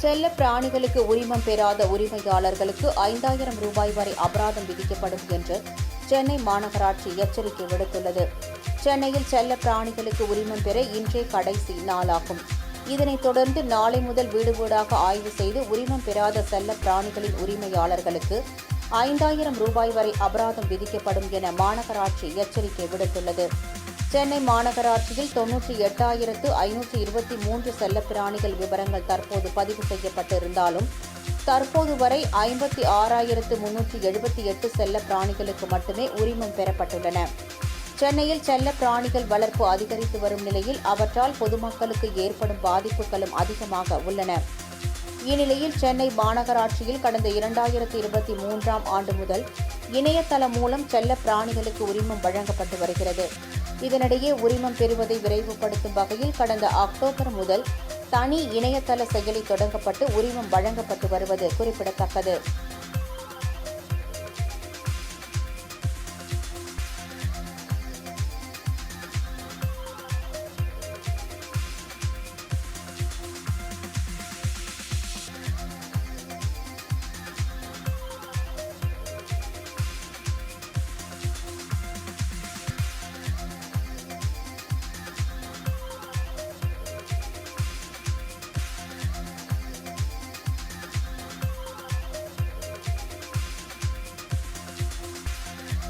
செல்ல பிராணிகளுக்கு உரிமம் பெறாத உரிமையாளர்களுக்கு 5,000 ரூபாய் வரை அபராதம் விதிக்கப்படும் என்று சென்னை மாநகராட்சி எச்சரிக்கை விடுத்துள்ளது. சென்னையில் செல்ல பிராணிகளுக்கு உரிமம் பெற இன்றே கடைசி நாளாகும். இதனைத் தொடர்ந்து நாளை முதல் வீடு வீடாக ஆய்வு செய்து உரிமம் பெறாத செல்ல பிராணிகளின் உரிமையாளர்களுக்கு 5,000 ரூபாய் வரை அபராதம் விதிக்கப்படும் என மாநகராட்சி எச்சரிக்கை விடுத்துள்ளது. சென்னை மாநகராட்சியில் 98,523 செல்லப்பிராணிகள் விவரங்கள் தற்போது பதிவு செய்யப்பட்டிருந்தாலும் தற்போது வரை 56,378 செல்ல பிராணிகளுக்கு மட்டுமே உரிமம் பெறப்பட்டுள்ளன. சென்னையில் செல்ல பிராணிகள் வளர்ப்பு அதிகரித்து வரும் நிலையில் அவற்றால் பொதுமக்களுக்கு ஏற்படும் பாதிப்புகளும் அதிகமாக உள்ளன. இந்நிலையில் சென்னை மாநகராட்சியில் கடந்த 2023ஆம் ஆண்டு முதல் இணையதளம் மூலம் செல்ல பிராணிகளுக்கு உரிமம் வழங்கப்பட்டு வருகிறது. இதனிடையே உரிமம் பெறுவதை விரைவுபடுத்தும் வகையில் கடந்த அக்டோபர் முதல் தனி இணையதள செயலி தொடங்கப்பட்டு உரிமம் வழங்கப்பட்டு வருவது குறிப்பிடத்தக்கது.